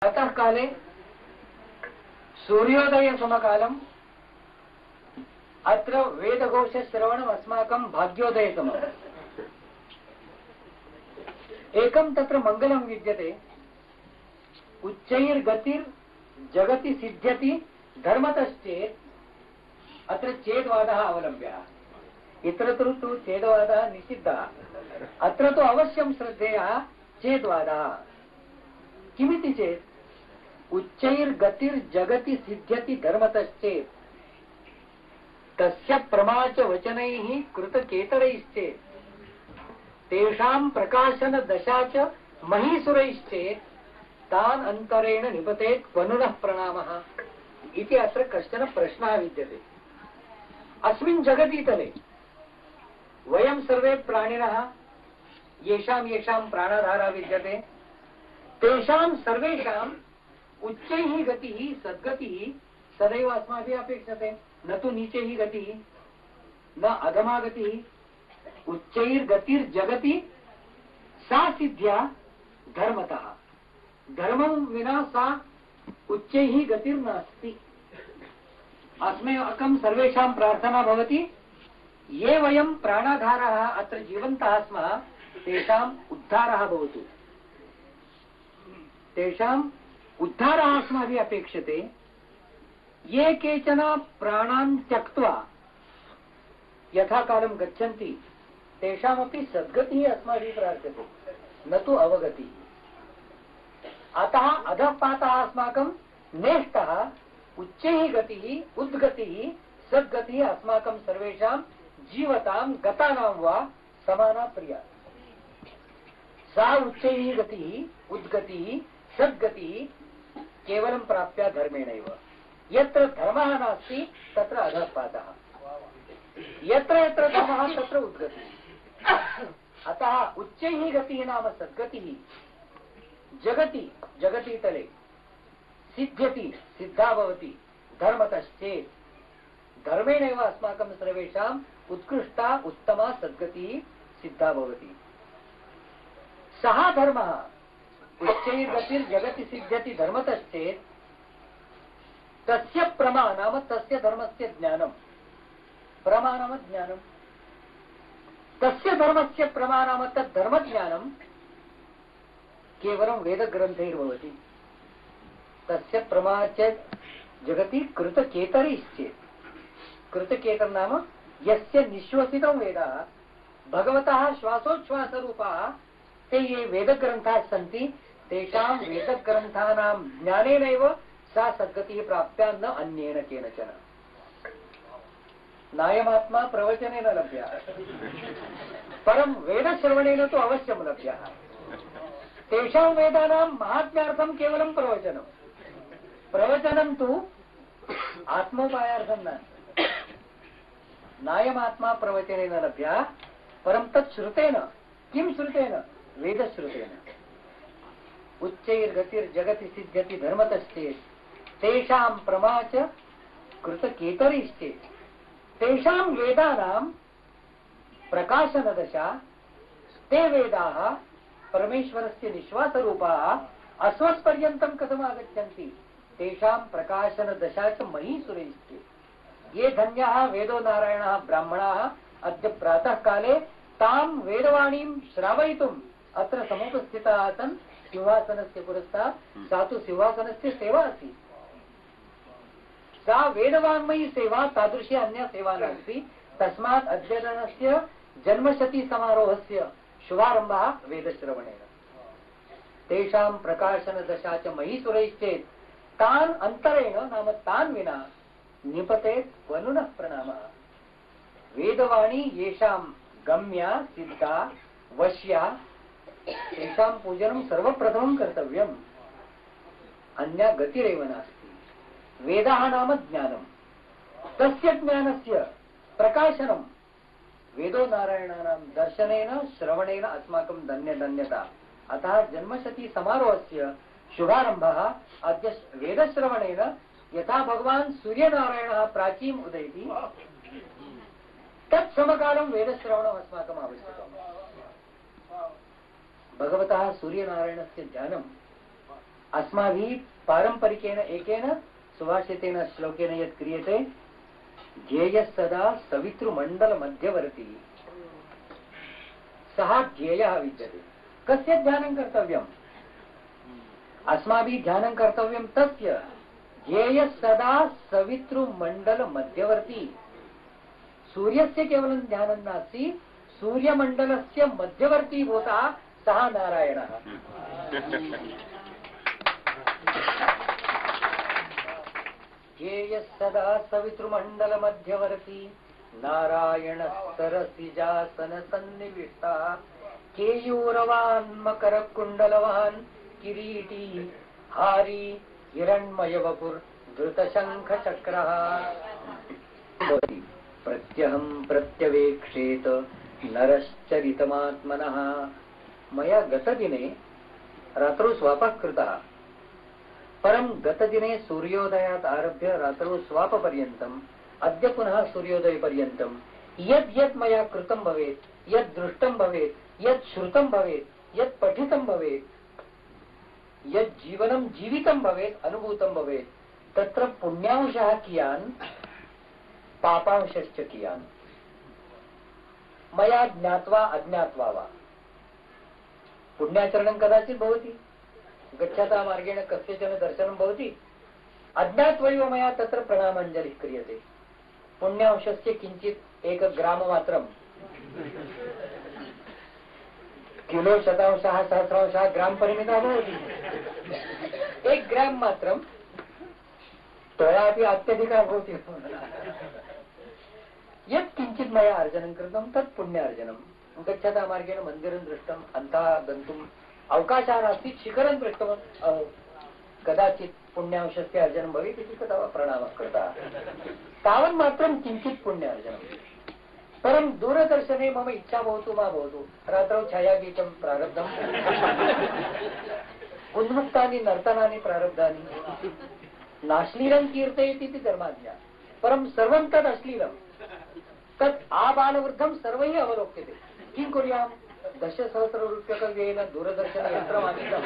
प्रातः काले सूर्योदय समकालम अत्र वेदघोष श्रवणम् अस्माकं भाग्योदयतमम्। एकं तत्र मंगलं विद्यते। उच्चैर्गतिर् जगति सिद्ध्यति धर्मतश्चेत् अत्र चेद्वादः अवलम्ब्यः। इतरत्र तु चेद्वादः निषिद्धः, अत्र तु अवश्यं श्रद्धेयः चेद्वादः। किमिति चेत् उच्चैर्गतिर्जगति सिद्ध्यति धर्मतश्चेत् तस्य प्रमा च वचनैः कृतकेतरैश्चेत् तेषां प्रकाशन दशा च महीसुरैश्चेत् तान् अंतरेण निपतेत् क्वनुनः प्रणामः इति अत्र कश्चन प्रश्नः विद्यते। अस्मिन् जगतीतले वयं सर्वे प्राणिनः येषां येषां प्राणधारा विद्यते तेषां सर्वेषाम् उच्चैः गतिः सद्गतिः सदैव अस्माभिः अपेक्षते, न तु नीचैः गतिः न अधमा गतिः। उच्चैर्गतिर्जगति सा सिद्ध्या धर्मतः, धर्मं विना सा उच्चैः गतिर्नास्ति। अस्माकं सर्वेषां प्रार्थना भवति ये वयं प्राणाधाराः अत्र जीवन्तः स्मः तेषाम् उद्धारः भवतु, तेषाम् उद्धारः अस्माभिः अपेक्षते। ये केचन प्राणान् त्यक्त्वा यथा कालं गच्छन्ति तेषामपि सद्गतिः अस्माभिः प्रार्थ्यते, न तु अवगतिः। अतः अधःपातः अस्माकं नेष्टः। उच्चैः गतिः उद्गतिः सद्गतिः अस्माकं सर्वेषां जीवतां गतानां वा समाना प्रिया। सा उच्चैः गतिः उद्गतिः सद्गतिः केवलं प्राप्या धर्मेणैव। यत्र धर्मः नास्ति तत्र अधःपातः, यत्र यत्र धर्मः तत्र उद्गतिः। अतः उच्चैः गतिः नाम सद्गतिः जगति जगतीतले सिद्ध्यति सिद्धा भवति धर्मतश्चेत् धर्मेणैव अस्माकं सर्वेषाम् उत्कृष्टा उत्तमा सद्गतिः सिद्धा भवति। सः धर्मः उच्चैर्गतिर्जगति सिद्ध्यति धर्मतश्चेत् तस्य प्रमा नाम तस्य धर्मस्य ज्ञानम्। प्रमा नाम ज्ञानम्, तस्य धर्मस्य प्रमा नाम तद् धर्मज्ञानम् केवलं वेदग्रन्थैर्भवति। तस्य प्रमा चेत् जगति कृतकेतरैश्चेत्, कृतकेतर नाम यस्य निश्वसितं वेदः भगवतः श्वासोच्छ्वासरूपाः ते ये वेदग्रन्थाः सन्ति तेषां वेदग्रन्थानां ज्ञानेनैव सा सद्गतिः प्राप्या, न अन्येन केनचन। नायमात्मा प्रवचनेन लभ्यः, परं वेदश्रवणेन तु अवश्यं लभ्यः। तेषां वेदानां महात्म्यार्थं केवलं प्रवचनं, प्रवचनं तु आत्मोपायार्थं नास्ति। नायमात्मा प्रवचनेन लभ्यः, परं तत् श्रुतेन। किं श्रुतेन? वेदश्रुतेन। उच्चैर्गतिर्जगति सिद्ध्यति धर्मतश्चेत् तेषां प्रमा च कृतकेतरैश्चेत् तेषां वेदानां प्रकाशनदशा। ते वेदाः परमेश्वरस्य निश्वासरूपाः अस्मत्पर्यन्तं कथम् आगच्छन्ति? तेषां प्रकाशनदशा च महीसुरैश्चेत्। ये धन्याः वेदो नारायणाः ब्राह्मणाः अद्य प्रातः काले तां वेदवाणीं श्रावयितुम् अत्र समुपस्थिताः आसन् सिंहासनस्य पुरस्तात्। सा तु सिंहासनस्य सेवा आसीत्। सा वेदवाङ्मयी सेवा, तादृशी अन्या सेवा नास्ति। तस्मात् अद्यतनस्य जन्मशती समारोहस्य शुभारम्भः वेदश्रवणेन। तेषां प्रकाशनदशा च महीसुरैश्चेत् तान् अंतरेण नाम तान् विना निपतेत् क्वनुनः प्रणामः। वेदवाणी येषां गम्या सिद्धा वश्या तेषां पूजनं सर्वप्रथमं कर्तव्यम्, अन्या गतिरेव नास्ति। वेदाः नाम ज्ञानम्, तस्य ज्ञानस्य प्रकाशनं वेदो नारायणानां दर्शनेन श्रवणेन अस्माकं धन्यता। अतः जन्मशती समारोहस्य शुभारम्भः अद्य वेदश्रवणेन। यथा भगवान् सूर्यनारायणः प्राचीम् उदयति तत्समकालं वेदश्रवणम् अस्माकम् आवश्यकम्। भगवतः सूर्यनारायणस्य ज्ञानं अस्माभिः पारंपरिकेन एकेन सुभाषितेन श्लोकेन यत् क्रियते, ध्येयः सदा सवितृमण्डल मध्यवर्ती सः ध्येयः विद्यते। कस्य ध्यानं कर्तव्यम्? अस्माभिः ध्यानं कर्तव्यं तस्य ध्येयः सदा सवितृमण्डल मध्यवर्ती। सूर्यस्य केवलं ध्यानं नास्ति, सूर्यमण्डलस्य मध्यवर्ती भूतः सः नारायणः। ध्येयः सदा सवितृमण्डल मध्यवर्ती नारायण सरसिजासन सन्निविष्टः केयूरवान् मकर कुण्डलवान् किरीटी हारी हिरण्मय वपुर धृत शंख चक्रः प्रत्यहं प्रत्यवेक्षेत नरश्चरितमात्मनः। मया गतदिने रात्रौ स्वापः कृतः, परं गतदिने सूर्योदयात् आरभ्य रात्रौ स्वापपर्यन्तम् अद्य पुनः सूर्योदयपर्यन्तं यद् यद् मया कृतं भवेत्, यद् दृष्टं भवेत्, यद् श्रुतं भवेत्, यद् पठितं भवेत्, यद् जीवनं जीवितं भवेत्, अनुभूतं भवेत्, तत्र पुण्यांशः कियान् पापांशश्च कियान् मया ज्ञात्वा अज्ञात्वा वा। पुण्याचरणं कदाचित् भवति, गच्छता मार्गेण कस्यचन दर्शनं भवति, अज्ञात्वैव मया तत्र प्रणामाञ्जलिः क्रियते। पुण्यांशस्य किञ्चित् एक ग्राममात्रं, किलो शतांशः सहस्रांशः ग्राम परिमितः भवति। एक ग्राम मात्रं त्वयापि अत्यधिकः भवति। यत् किञ्चित् मया अर्जनं कृतं तत् पुण्यार्जनं। गच्छता मार्गेण मन्दिरं दृष्टम्, अन्तः गन्तुम् अवकाशः नास्ति, शिखरं दृष्टवान्, कदाचित् पुण्यांशस्य अर्जनं भवेत् इति तदा प्रणामः कृतः। तावन्मात्रं किञ्चित् पुण्यार्जनम्। परं दूरदर्शने मम इच्छा भवतु मा भवतु, रात्रौ छायागीतं प्रारब्धम्, उन्मुक्तानि नर्तनानि प्रारब्धानि, नाश्लीलं कीर्तयति इति धर्माज्ञा, परं सर्वं तद् अश्लीलं, तत् आबालवृद्धं सर्वैः अवलोक्यते। किं कुर्यां? 10,000 दूरदर्शनयन्त्रम् आनीतम्।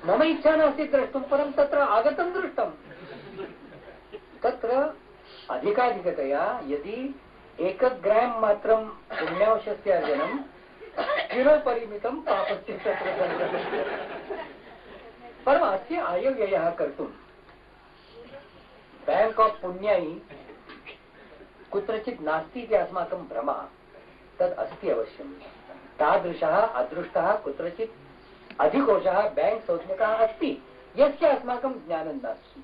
मम इच्छा नास्ति द्रष्टुं, परं तत्र आगतं दृष्टम्। तत्र अधिकाधिकतया यदि 1 ग्राम मात्रं पुण्यांशस्य अर्जनं, किलो परिमितं पापस्य तत्र दर्शनं। परम् अस्य आयव्ययः कर्तुं बैंक ऑफ पुण्यै कुत्रचित् नास्ति इति अस्माकं भ्रमः, तद् अस्ति अवश्यं। तादृशः अदृष्टः कुत्रचित् अधिकोषः बैंक संज्ञकः अस्ति, यस्य अस्माकं ज्ञानं नास्ति।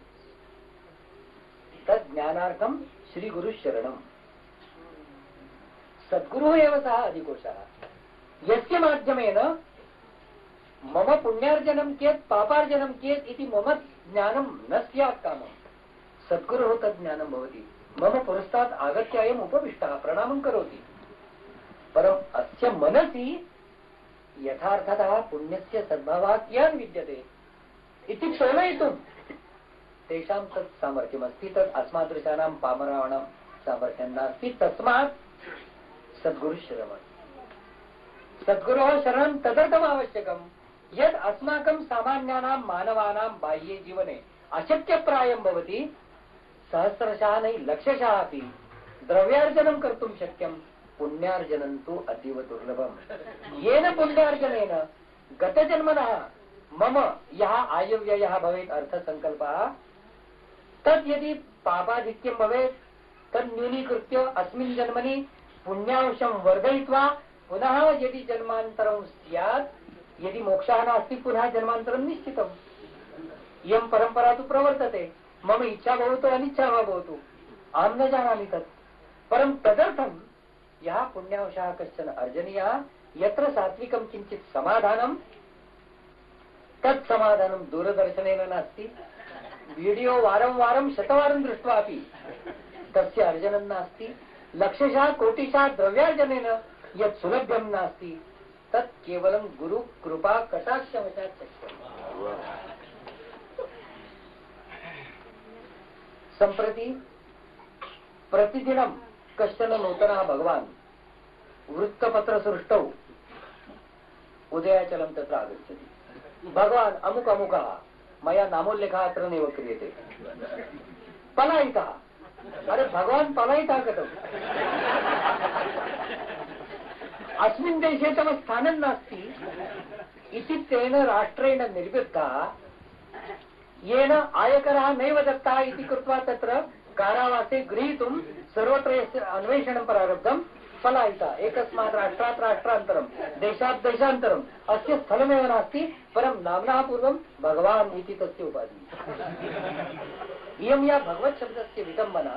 तद् ज्ञानार्थं श्रीगुरुशरणम्। सद्गुरुः एव सः अधिकोषः, यस्य माध्यमेन मम पुण्यार्जनं कियत् पापार्जनं कियत् इति मम ज्ञानं न स्यात् कामम्। सद्गुरुः तद् ज्ञानं भवति। मम पुरस्तात् आगत्य अयम् उपविष्टः प्रणामं करोति, परम् अस्य मनसि यथार्थतः पुण्यस्य सद्भावः कियान् विद्यते इति तोलयितुं तेषां तत् सामर्थ्यमस्ति। तत् अस्मादृशानां पामराणां सामर्थ्यं नास्ति। तस्मात् सद्गुरुशरणम्। सद्गुरोः शरणं तदर्थम् आवश्यकं यद् अस्माकं सामान्यानां मानवानां बाह्ये जीवने अशक्यप्रायं भवति। सहस्रशः नै लक्षशः अपि द्रव्यार्जनं कर्तुं शक्यं, पुण्यार्जनं तु अतीव दुर्लभम्। येन पुण्यार्जनेन गतजन्मनः मम यः आयव्ययः भवेत्, अर्थसङ्कल्पः, तद् यदि पापाधिक्यं भवेत् तद् न्यूनीकृत्य अस्मिन् जन्मनि पुण्यांशं वर्धयित्वा पुनः यदि जन्मान्तरं स्यात्, यदि मोक्षः नास्ति पुनः जन्मान्तरं निश्चितम्। इयं परम्परा तु प्रवर्तते। मम इच्छा भवतु अनिच्छा वा भवतु, अहं न जानामि तत्, परं तदर्थं यः पुण्यांशः कश्चन अर्जनीयः, यत्र सात्विकं किञ्चित् समाधानं, तत् समाधानं दूरदर्शनेन नास्ति। वीडियो वारं वारं शतवारं दृष्ट्वा अपि तस्य अर्जनं नास्ति। लक्षशः कोटिशः द्रव्यार्जनेन यत् सुलभ्यं नास्ति, तत् केवलं गुरु कृपा कटाक्षवशात् शक्यम्। सम्प्रति प्रतिदिनं कश्चन नूतनः भगवान् वृत्तपत्रसृष्टौ उदयाचलं तत्र आगच्छति। भगवान अमुक अमुकः मया नामोल्लेखः अत्र नैव क्रियते पलायितः अरे भगवान पलायितः कथम् अस्मिन् देशे तव स्थानं नास्ति इति तेन राष्ट्रेण निर्वृत्तः येन आयकरः नैव दत्तः इति कृत्वा तत्र कारावासे गृहीतुं सर्वत्र यस्य अन्वेषणं प्रारब्धं पलायितः एकस्मात् राष्ट्रात् राष्ट्रान्तरं देशात् देशान्तरम् अस्य स्थलमेव नास्ति परं नाम्नः पूर्वं भगवान् इति तस्य उपाधिः इयं या भगवच्छब्दस्य विडम्बना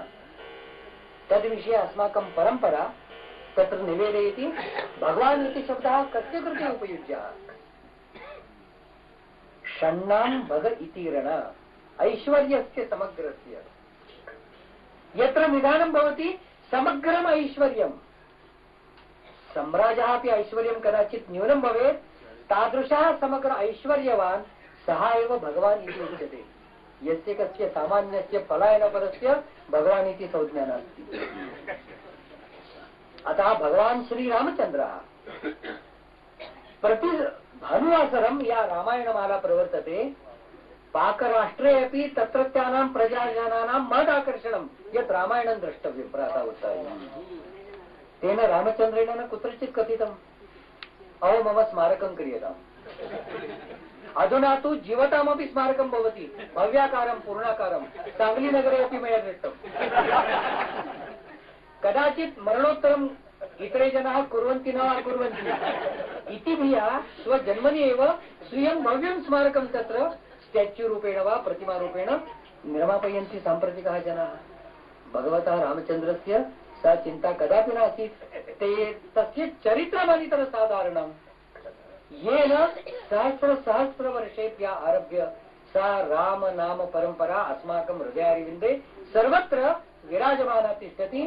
तद्विषये अस्माकं परम्परा तत्र निवेदयति भगवान् इति शब्दः कस्य कृते उपयुज्यः षण्णां भग इति रण ऐश्वर्यस्य समग्रस्य यत्र निधानं भवति समग्रम् ऐश्वर्यम् सम्राजः अपि ऐश्वर्यं कदाचित् न्यूनं भवेत् तादृशः समग्र ऐश्वर्यवान् सः एव भगवान् इति उच्यते यस्य कस्य सामान्यस्य पलायनपदस्य भगवान् इति संज्ञा नास्ति अतः भगवान् श्रीरामचन्द्रः प्रति भानुवासरं या रामायणमाला प्रवर्तते पाकराष्ट्रे अपि तत्रत्यानां प्रजाजनानां महदाकर्षणं यत् रामायणं द्रष्टव्यं प्रातः उत्थाय तेन रामचन्द्रेण न कुत्रचित् कथितम् अहो मम स्मारकं क्रियताम् अधुना तु जीवतामपि स्मारकं भवति भव्याकारं पूर्णाकारं सांगलीनगरे अपि मया दृष्टम् कदाचित् मरणोत्तरम् इतरे जनाः कुर्वन्ति न वा कुर्वन्ति इति धिया स्वजन्मनि एव स्वीयं भव्यं स्मारकं तत्र स्टेच्यू रूपेण वा प्रतिमारूपेण निर्मापयन्ति साम्प्रतिकाः जनाः भगवतः रामचन्द्रस्य सा चिन्ता कदापि नासीत् ते तस्य चरित्रमनितरसाधारणं येन सहस्रवर्षेभ्यः आरभ्य सा राम नाम परम्परा अस्माकं हृदयारविन्दे सर्वत्र विराजमाना तिष्ठति।